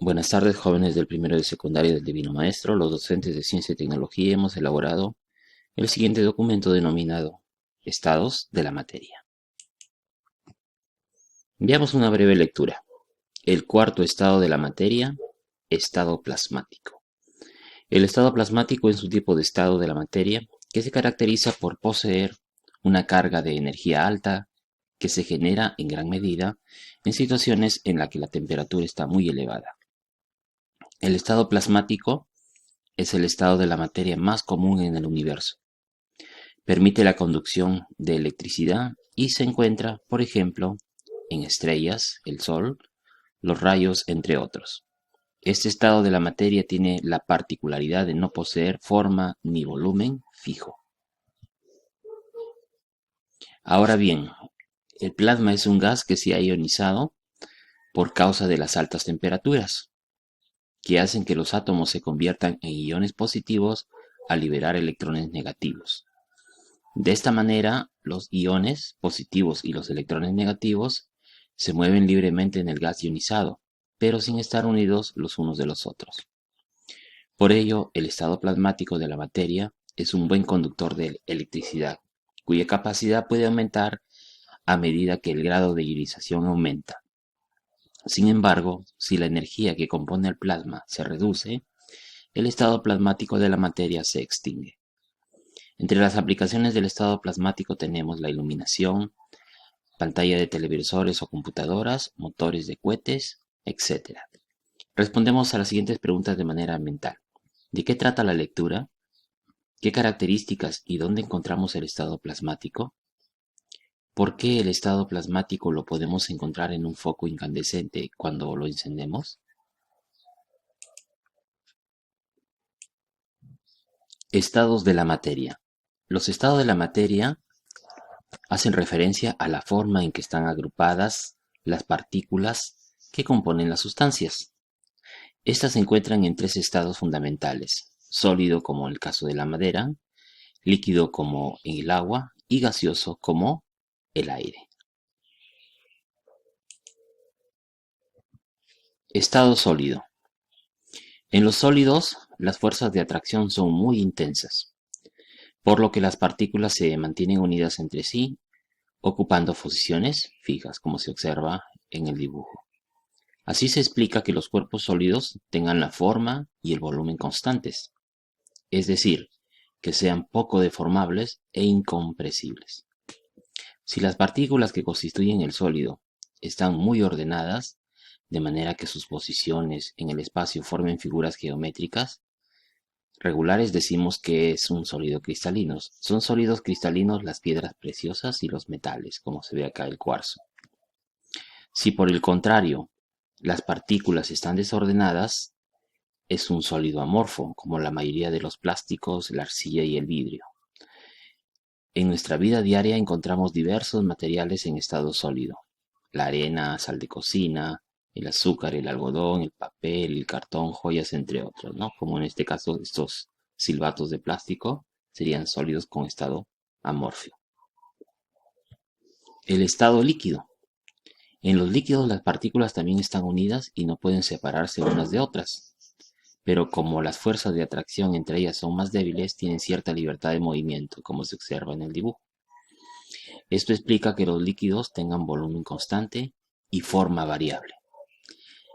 Buenas tardes, jóvenes del primero de secundaria del Divino Maestro. Los docentes de Ciencia y Tecnología hemos elaborado el siguiente documento denominado Estados de la Materia. Veamos una breve lectura. El cuarto estado de la materia, estado plasmático. El estado plasmático es un tipo de estado de la materia que se caracteriza por poseer una carga de energía alta que se genera en gran medida en situaciones en las que la temperatura está muy elevada. El estado plasmático es el estado de la materia más común en el universo. Permite la conducción de electricidad y se encuentra, por ejemplo, en estrellas, el Sol, los rayos, entre otros. Este estado de la materia tiene la particularidad de no poseer forma ni volumen fijo. Ahora bien, el plasma es un gas que se ha ionizado por causa de las altas temperaturas, que hacen que los átomos se conviertan en iones positivos al liberar electrones negativos. De esta manera, los iones positivos y los electrones negativos se mueven libremente en el gas ionizado, pero sin estar unidos los unos de los otros. Por ello, el estado plasmático de la materia es un buen conductor de electricidad, cuya capacidad puede aumentar a medida que el grado de ionización aumenta. Sin embargo, si la energía que compone el plasma se reduce, el estado plasmático de la materia se extingue. Entre las aplicaciones del estado plasmático tenemos la iluminación, pantalla de televisores o computadoras, motores de cohetes, etc. Respondemos a las siguientes preguntas de manera mental. ¿De qué trata la lectura? ¿Qué características y dónde encontramos el estado plasmático? ¿Por qué el estado plasmático lo podemos encontrar en un foco incandescente cuando lo encendemos? Estados de la materia. Los estados de la materia hacen referencia a la forma en que están agrupadas las partículas que componen las sustancias. Estas se encuentran en tres estados fundamentales: sólido como en el caso de la madera, líquido como en el agua y gaseoso como el aire. Estado sólido. En los sólidos, las fuerzas de atracción son muy intensas, por lo que las partículas se mantienen unidas entre sí, ocupando posiciones fijas, como se observa en el dibujo. Así se explica que los cuerpos sólidos tengan la forma y el volumen constantes, es decir, que sean poco deformables e incompresibles. Si las partículas que constituyen el sólido están muy ordenadas, de manera que sus posiciones en el espacio formen figuras geométricas regulares, decimos que es un sólido cristalino. Son sólidos cristalinos las piedras preciosas y los metales, como se ve acá el cuarzo. Si por el contrario las partículas están desordenadas, es un sólido amorfo, como la mayoría de los plásticos, la arcilla y el vidrio. En nuestra vida diaria encontramos diversos materiales en estado sólido: la arena, sal de cocina, el azúcar, el algodón, el papel, el cartón, joyas, entre otros, ¿no? Como en este caso, estos silbatos de plástico serían sólidos con estado amorfo. El estado líquido. En los líquidos las partículas también están unidas y no pueden separarse unas de otras, pero como las fuerzas de atracción entre ellas son más débiles, tienen cierta libertad de movimiento, como se observa en el dibujo. Esto explica que los líquidos tengan volumen constante y forma variable,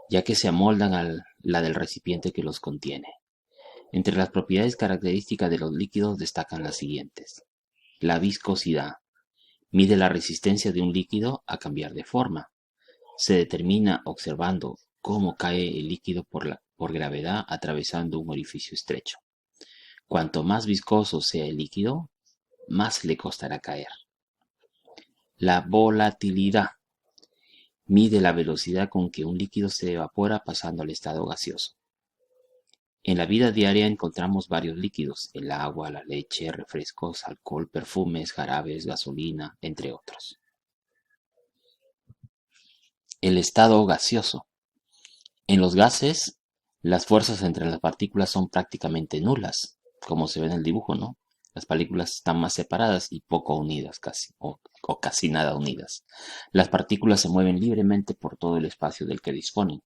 ya que se amoldan a la del recipiente que los contiene. Entre las propiedades características de los líquidos destacan las siguientes. La viscosidad. Mide la resistencia de un líquido a cambiar de forma. Se determina observando cómo cae el líquido por gravedad atravesando un orificio estrecho. Cuanto más viscoso sea el líquido, más le costará caer. La volatilidad. Mide la velocidad con que un líquido se evapora pasando al estado gaseoso. En la vida diaria encontramos varios líquidos: el agua, la leche, refrescos, alcohol, perfumes, jarabes, gasolina, entre otros. El estado gaseoso. En los gases, las fuerzas entre las partículas son prácticamente nulas, como se ve en el dibujo, ¿no? Las partículas están más separadas y poco unidas, casi, o casi nada unidas. Las partículas se mueven libremente por todo el espacio del que disponen.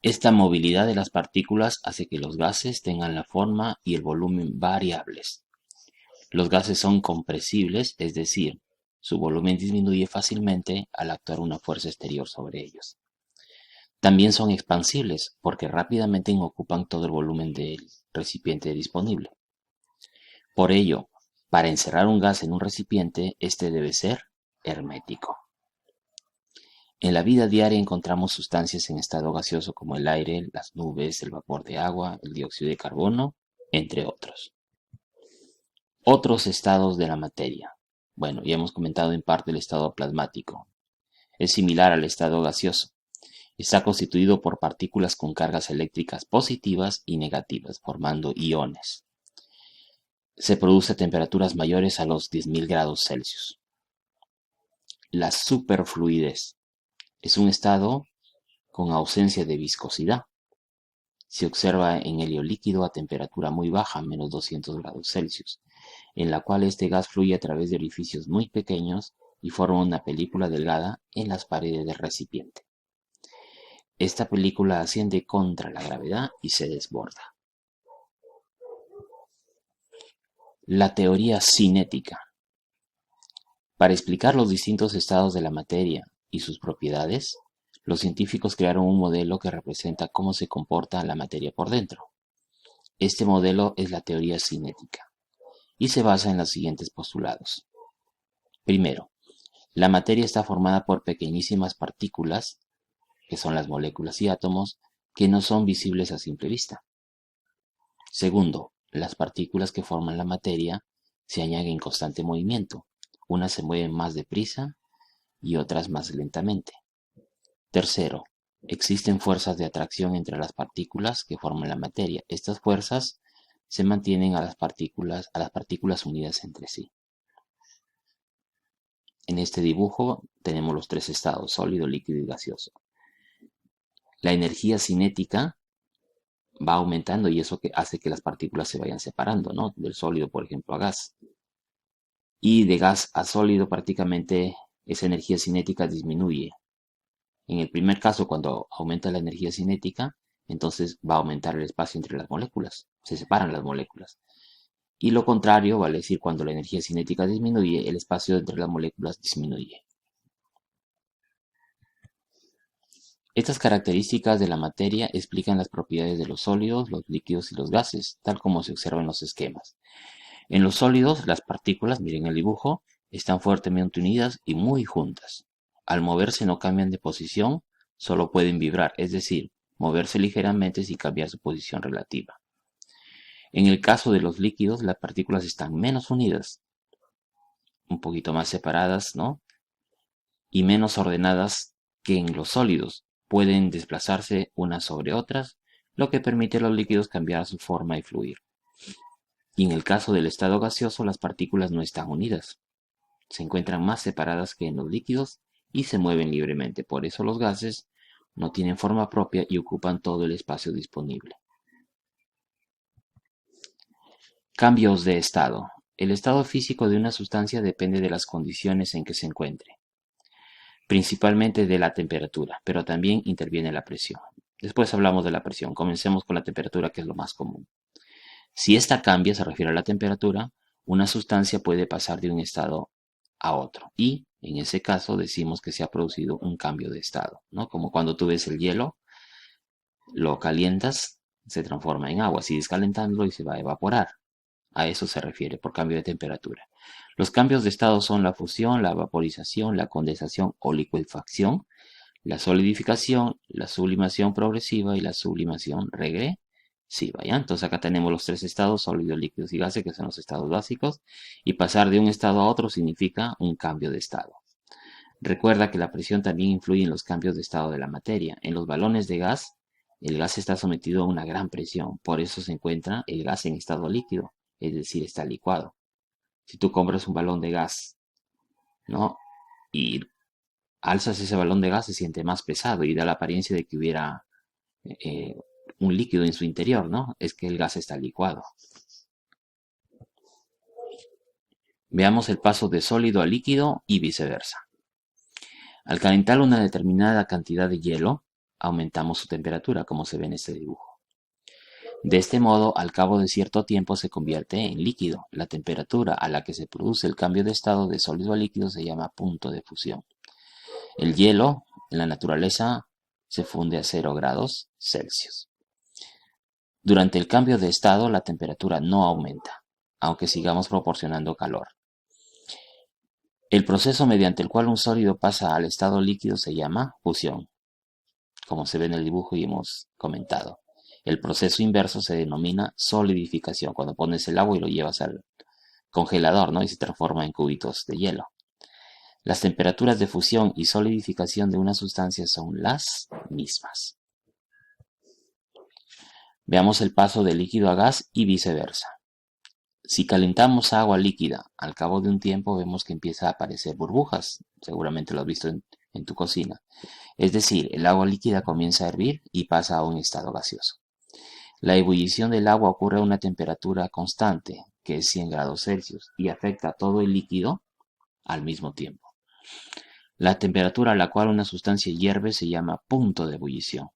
Esta movilidad de las partículas hace que los gases tengan la forma y el volumen variables. Los gases son compresibles, es decir, su volumen disminuye fácilmente al actuar una fuerza exterior sobre ellos. También son expansibles porque rápidamente ocupan todo el volumen del recipiente disponible. Por ello, para encerrar un gas en un recipiente, este debe ser hermético. En la vida diaria encontramos sustancias en estado gaseoso como el aire, las nubes, el vapor de agua, el dióxido de carbono, entre otros. Otros estados de la materia. Bueno, ya hemos comentado en parte el estado plasmático. Es similar al estado gaseoso. Está constituido por partículas con cargas eléctricas positivas y negativas, formando iones. Se produce a temperaturas mayores a los 10.000 grados Celsius. La superfluidez es un estado con ausencia de viscosidad. Se observa en helio líquido a temperatura muy baja, menos 200 grados Celsius, en la cual este gas fluye a través de orificios muy pequeños y forma una película delgada en las paredes del recipiente. Esta película asciende contra la gravedad y se desborda. La teoría cinética. Para explicar los distintos estados de la materia y sus propiedades, los científicos crearon un modelo que representa cómo se comporta la materia por dentro. Este modelo es la teoría cinética y se basa en los siguientes postulados. Primero, la materia está formada por pequeñísimas partículas, que son las moléculas y átomos, que no son visibles a simple vista. Segundo, las partículas que forman la materia se hallan en constante movimiento. Unas se mueven más deprisa y otras más lentamente. Tercero, existen fuerzas de atracción entre las partículas que forman la materia. Estas fuerzas se mantienen a las partículas unidas entre sí. En este dibujo tenemos los tres estados, sólido, líquido y gaseoso. La energía cinética va aumentando y eso que hace que las partículas se vayan separando, ¿no? Del sólido, por ejemplo, a gas. Y de gas a sólido prácticamente esa energía cinética disminuye. En el primer caso, cuando aumenta la energía cinética, entonces va a aumentar el espacio entre las moléculas, se separan las moléculas. Y lo contrario, vale decir, cuando la energía cinética disminuye, el espacio entre las moléculas disminuye. Estas características de la materia explican las propiedades de los sólidos, los líquidos y los gases, tal como se observa en los esquemas. En los sólidos, las partículas, miren el dibujo, están fuertemente unidas y muy juntas. Al moverse no cambian de posición, solo pueden vibrar, es decir, moverse ligeramente sin cambiar su posición relativa. En el caso de los líquidos, las partículas están menos unidas, un poquito más separadas, ¿no? Y menos ordenadas que en los sólidos. Pueden desplazarse unas sobre otras, lo que permite a los líquidos cambiar su forma y fluir. Y en el caso del estado gaseoso, las partículas no están unidas. Se encuentran más separadas que en los líquidos y se mueven libremente. Por eso los gases no tienen forma propia y ocupan todo el espacio disponible. Cambios de estado. El estado físico de una sustancia depende de las condiciones en que se encuentre, principalmente de la temperatura, pero también interviene la presión. Después hablamos de la presión. Comencemos con la temperatura, que es lo más común. Si esta cambia, se refiere a la temperatura, una sustancia puede pasar de un estado a otro. Y en ese caso decimos que se ha producido un cambio de estado, ¿no? Como cuando tú ves el hielo, lo calientas, se transforma en agua, sigues calentándolo y se va a evaporar. A eso se refiere por cambio de temperatura. Los cambios de estado son la fusión, la vaporización, la condensación o licuefacción, la solidificación, la sublimación progresiva y la sublimación regresiva. ¿Ya? Entonces acá tenemos los tres estados, sólidos, líquidos y gases, que son los estados básicos, y pasar de un estado a otro significa un cambio de estado. Recuerda que la presión también influye en los cambios de estado de la materia. En los balones de gas, el gas está sometido a una gran presión, por eso se encuentra el gas en estado líquido, es decir, está licuado. Si tú compras un balón de gas, ¿no? Y alzas ese balón de gas, se siente más pesado y da la apariencia de que hubiera eh, un líquido en su interior, ¿no? Es que el gas está licuado. Veamos el paso de sólido a líquido y viceversa. Al calentar una determinada cantidad de hielo, aumentamos su temperatura, como se ve en este dibujo. De este modo, al cabo de cierto tiempo se convierte en líquido. La temperatura a la que se produce el cambio de estado de sólido a líquido se llama punto de fusión. El hielo en la naturaleza se funde a 0 grados Celsius. Durante el cambio de estado, la temperatura no aumenta, aunque sigamos proporcionando calor. El proceso mediante el cual un sólido pasa al estado líquido se llama fusión, como se ve en el dibujo y hemos comentado. El proceso inverso se denomina solidificación, cuando pones el agua y lo llevas al congelador, ¿no? Y se transforma en cubitos de hielo. Las temperaturas de fusión y solidificación de una sustancia son las mismas. Veamos el paso de líquido a gas y viceversa. Si calentamos agua líquida, al cabo de un tiempo vemos que empieza a aparecer burbujas. Seguramente lo has visto en tu cocina. Es decir, el agua líquida comienza a hervir y pasa a un estado gaseoso. La ebullición del agua ocurre a una temperatura constante, que es 100 grados Celsius, y afecta a todo el líquido al mismo tiempo. La temperatura a la cual una sustancia hierve se llama punto de ebullición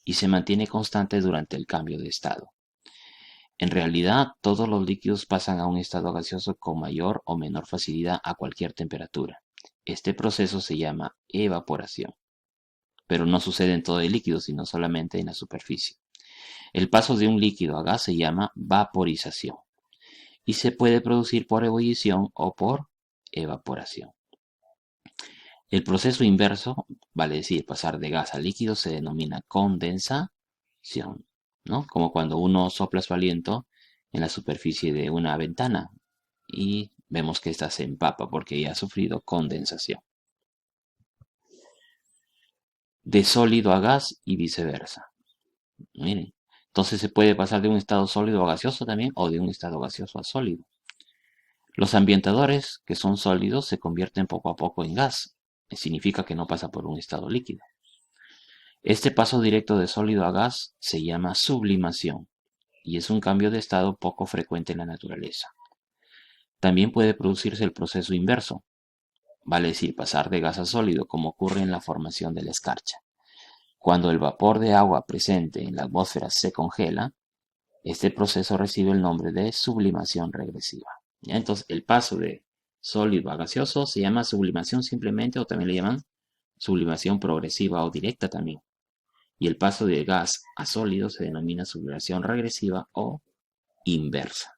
y se mantiene constante durante el cambio de estado. En realidad, todos los líquidos pasan a un estado gaseoso con mayor o menor facilidad a cualquier temperatura. Este proceso se llama evaporación, pero no sucede en todo el líquido, sino solamente en la superficie. El paso de un líquido a gas se llama vaporización y se puede producir por ebullición o por evaporación. El proceso inverso, vale decir, pasar de gas a líquido, se denomina condensación, ¿no? Como cuando uno sopla su aliento en la superficie de una ventana y vemos que ésta se empapa porque ya ha sufrido condensación. De sólido a gas y viceversa. Miren, entonces se puede pasar de un estado sólido a gaseoso también o de un estado gaseoso a sólido. Los ambientadores, que son sólidos, se convierten poco a poco en gas. Significa que no pasa por un estado líquido. Este paso directo de sólido a gas se llama sublimación y es un cambio de estado poco frecuente en la naturaleza. También puede producirse el proceso inverso, vale decir, pasar de gas a sólido, como ocurre en la formación de la escarcha. Cuando el vapor de agua presente en la atmósfera se congela, este proceso recibe el nombre de sublimación regresiva. ¿Ya? Entonces, el paso de sólido a gaseoso se llama sublimación simplemente, o también le llaman sublimación progresiva o directa también. Y el paso de gas a sólido se denomina sublimación regresiva o inversa.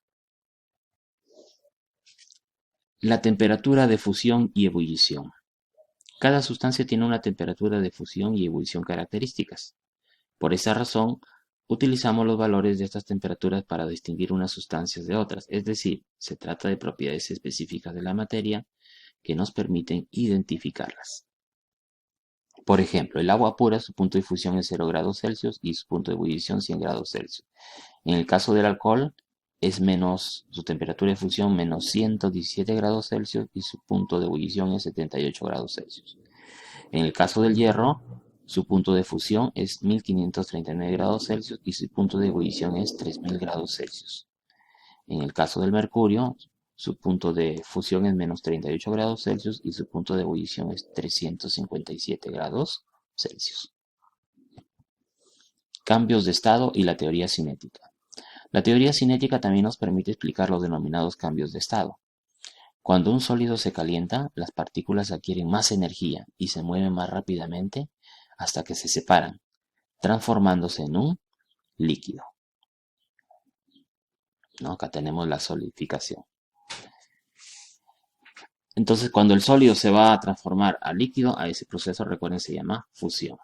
La temperatura de fusión y ebullición. Cada sustancia tiene una temperatura de fusión y ebullición características. Por esa razón, utilizamos los valores de estas temperaturas para distinguir unas sustancias de otras, es decir, se trata de propiedades específicas de la materia que nos permiten identificarlas. Por ejemplo, el agua pura, su punto de fusión es 0 grados Celsius y su punto de ebullición 100 grados Celsius. En el caso del alcohol, es menos, su temperatura de fusión menos 117 grados Celsius y su punto de ebullición es 78 grados Celsius. En el caso del hierro, su punto de fusión es 1539 grados Celsius y su punto de ebullición es 3000 grados Celsius. En el caso del mercurio, su punto de fusión es menos 38 grados Celsius y su punto de ebullición es 357 grados Celsius. Cambios de estado y la teoría cinética. La teoría cinética también nos permite explicar los denominados cambios de estado. Cuando un sólido se calienta, las partículas adquieren más energía y se mueven más rápidamente hasta que se separan, transformándose en un líquido. ¿No? Acá tenemos la solidificación. Entonces, cuando el sólido se va a transformar a líquido, a ese proceso, recuerden, se llama fusión.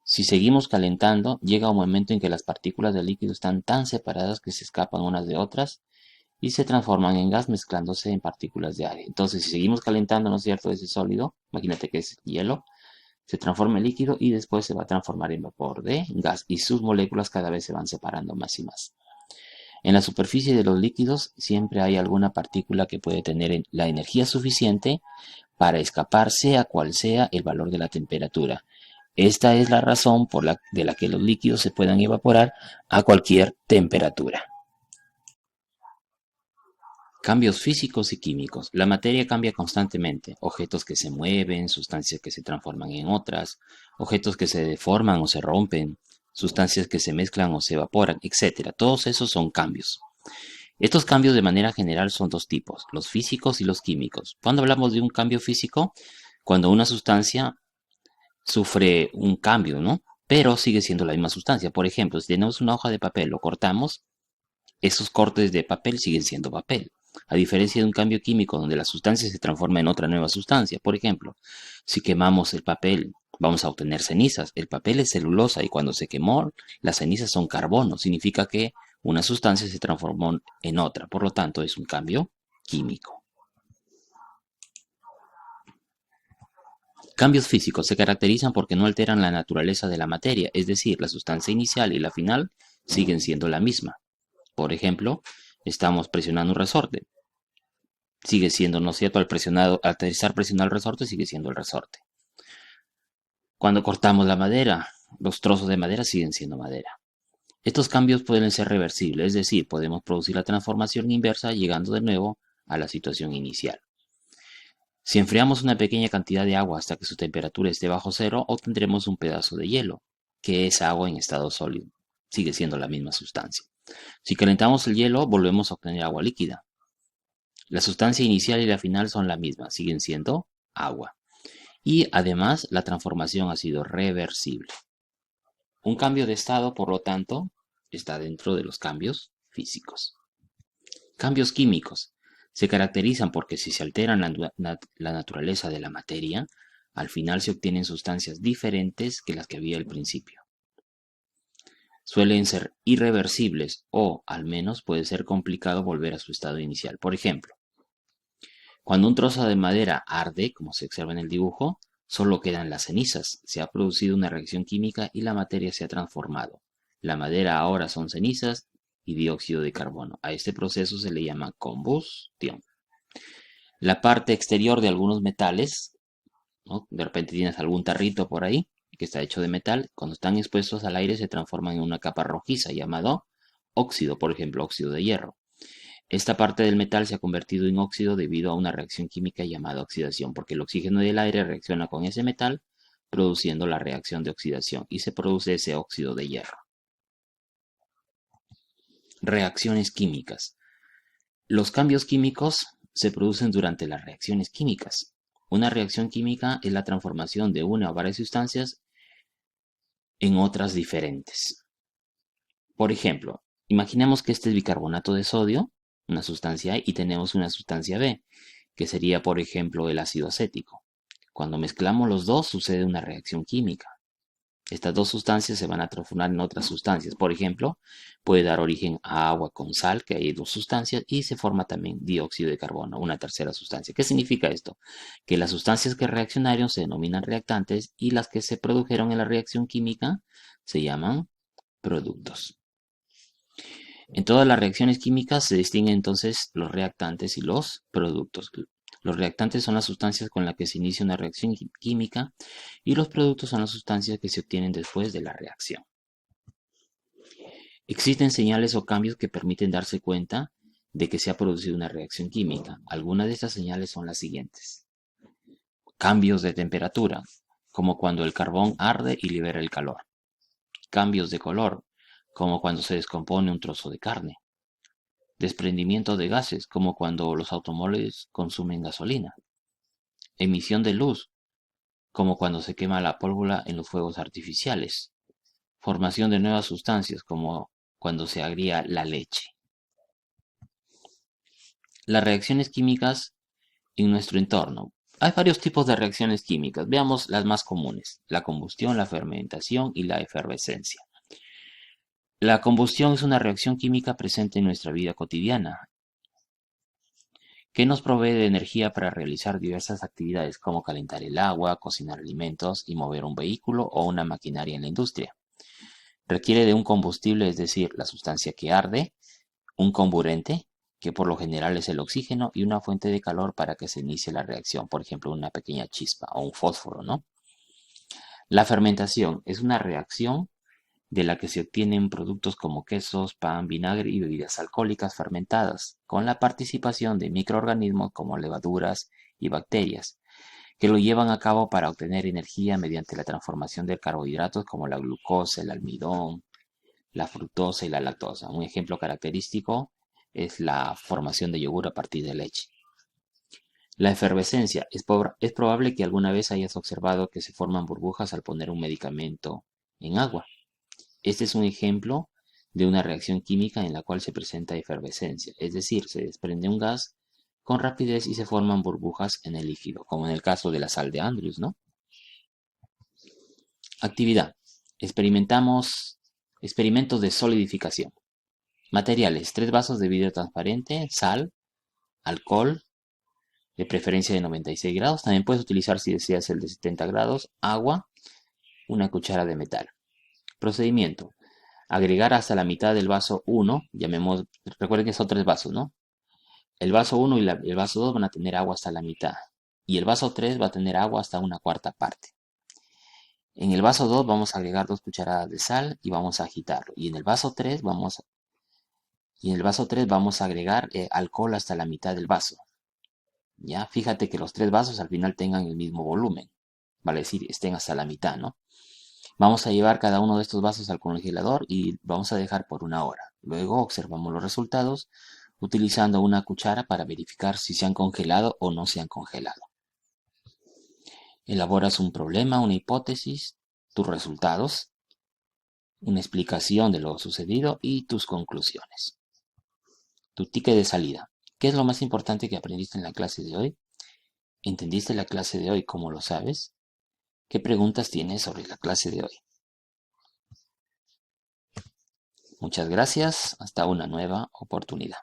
Si seguimos calentando, llega un momento en que las partículas del líquido están tan separadas que se escapan unas de otras y se transforman en gas mezclándose en partículas de aire. Entonces, si seguimos calentando, ¿no es cierto?, ese sólido, imagínate que es hielo, se transforma en líquido y después se va a transformar en vapor de gas y sus moléculas cada vez se van separando más y más. En la superficie de los líquidos siempre hay alguna partícula que puede tener la energía suficiente para escapar, sea cual sea el valor de la temperatura. Esta es la razón de la que los líquidos se puedan evaporar a cualquier temperatura. Cambios físicos y químicos. La materia cambia constantemente. Objetos que se mueven, sustancias que se transforman en otras, objetos que se deforman o se rompen, sustancias que se mezclan o se evaporan, etc. Todos esos son cambios. Estos cambios de manera general son dos tipos, los físicos y los químicos. Cuando hablamos de un cambio físico, cuando una sustancia sufre un cambio, ¿no? Pero sigue siendo la misma sustancia. Por ejemplo, si tenemos una hoja de papel, lo cortamos, esos cortes de papel siguen siendo papel. A diferencia de un cambio químico donde la sustancia se transforma en otra nueva sustancia. Por ejemplo, si quemamos el papel, vamos a obtener cenizas. El papel es celulosa y cuando se quemó, las cenizas son carbono. Significa que una sustancia se transformó en otra. Por lo tanto, es un cambio químico. Cambios físicos se caracterizan porque no alteran la naturaleza de la materia, es decir, la sustancia inicial y la final siguen siendo la misma. Por ejemplo, estamos presionando un resorte. Sigue siendo, ¿no es cierto? Al estar presionado el resorte, sigue siendo el resorte. Cuando cortamos la madera, los trozos de madera siguen siendo madera. Estos cambios pueden ser reversibles, es decir, podemos producir la transformación inversa llegando de nuevo a la situación inicial. Si enfriamos una pequeña cantidad de agua hasta que su temperatura esté bajo cero, obtendremos un pedazo de hielo, que es agua en estado sólido. Sigue siendo la misma sustancia. Si calentamos el hielo, volvemos a obtener agua líquida. La sustancia inicial y la final son la misma, siguen siendo agua. Y además, la transformación ha sido reversible. Un cambio de estado, por lo tanto, está dentro de los cambios físicos. Cambios químicos. Se caracterizan porque si se alteran la naturaleza de la materia, al final se obtienen sustancias diferentes que las que había al principio. Suelen ser irreversibles o, al menos, puede ser complicado volver a su estado inicial. Por ejemplo, cuando un trozo de madera arde, como se observa en el dibujo, solo quedan las cenizas. Se ha producido una reacción química y la materia se ha transformado. La madera ahora son cenizas y dióxido de carbono. A este proceso se le llama combustión. La parte exterior de algunos metales, ¿no? De repente tienes algún tarrito por ahí que está hecho de metal, cuando están expuestos al aire se transforman en una capa rojiza llamado óxido, por ejemplo, óxido de hierro. Esta parte del metal se ha convertido en óxido debido a una reacción química llamada oxidación, porque el oxígeno del aire reacciona con ese metal, produciendo la reacción de oxidación y se produce ese óxido de hierro. Reacciones químicas. Los cambios químicos se producen durante las reacciones químicas. Una reacción química es la transformación de una o varias sustancias en otras diferentes. Por ejemplo, imaginemos que este es bicarbonato de sodio, una sustancia A, y tenemos una sustancia B, que sería, por ejemplo, el ácido acético. Cuando mezclamos los dos sucede una reacción química. Estas dos sustancias se van a transformar en otras sustancias. Por ejemplo, puede dar origen a agua con sal, que hay dos sustancias, y se forma también dióxido de carbono, una tercera sustancia. ¿Qué significa esto? Que las sustancias que reaccionaron se denominan reactantes y las que se produjeron en la reacción química se llaman productos. En todas las reacciones químicas se distinguen entonces los reactantes y los productos. Los reactantes son las sustancias con las que se inicia una reacción química y los productos son las sustancias que se obtienen después de la reacción. Existen señales o cambios que permiten darse cuenta de que se ha producido una reacción química. Algunas de estas señales son las siguientes. Cambios de temperatura, como cuando el carbón arde y libera el calor. Cambios de color, como cuando se descompone un trozo de carne. Desprendimiento de gases, como cuando los automóviles consumen gasolina. Emisión de luz, como cuando se quema la pólvora en los fuegos artificiales. Formación de nuevas sustancias, como cuando se agría la leche. Las reacciones químicas en nuestro entorno. Hay varios tipos de reacciones químicas. Veamos las más comunes: la combustión, la fermentación y la efervescencia. La combustión es una reacción química presente en nuestra vida cotidiana, que nos provee de energía para realizar diversas actividades como calentar el agua, cocinar alimentos y mover un vehículo o una maquinaria en la industria. Requiere de un combustible, es decir, la sustancia que arde, un comburente, que por lo general es el oxígeno, y una fuente de calor para que se inicie la reacción, por ejemplo, una pequeña chispa o un fósforo, ¿no? La fermentación es una reacción de la que se obtienen productos como quesos, pan, vinagre y bebidas alcohólicas fermentadas, con la participación de microorganismos como levaduras y bacterias, que lo llevan a cabo para obtener energía mediante la transformación de carbohidratos como la glucosa, el almidón, la fructosa y la lactosa. Un ejemplo característico es la formación de yogur a partir de leche. La efervescencia. Es probable que alguna vez hayas observado que se forman burbujas al poner un medicamento en agua. Este es un ejemplo de una reacción química en la cual se presenta efervescencia, es decir, se desprende un gas con rapidez y se forman burbujas en el líquido, como en el caso de la sal de Andrews, ¿no? Actividad. Experimentos de solidificación. Materiales: 3 vasos de vidrio transparente, sal, alcohol, de preferencia de 96 grados. También puedes utilizar, si deseas, el de 70 grados, agua, una cuchara de metal. Procedimiento: agregar hasta la mitad del vaso 1, recuerden que son 3 vasos, ¿no? El vaso 1 y el vaso 2 van a tener agua hasta la mitad. Y el vaso 3 va a tener agua hasta una cuarta parte. En el vaso 2 vamos a agregar 2 cucharadas de sal y vamos a agitarlo. Y en el vaso 3 vamos a agregar alcohol hasta la mitad del vaso. Ya, fíjate que los 3 vasos al final tengan el mismo volumen. Vale decir, estén hasta la mitad, ¿no? Vamos a llevar cada uno de estos vasos al congelador y vamos a dejar por 1 hora. Luego observamos los resultados utilizando una cuchara para verificar si se han congelado o no se han congelado. Elaboras un problema, una hipótesis, tus resultados, una explicación de lo sucedido y tus conclusiones. Tu ticket de salida. ¿Qué es lo más importante que aprendiste en la clase de hoy? ¿Entendiste la clase de hoy como lo sabes? ¿Qué preguntas tienes sobre la clase de hoy? Muchas gracias. Hasta una nueva oportunidad.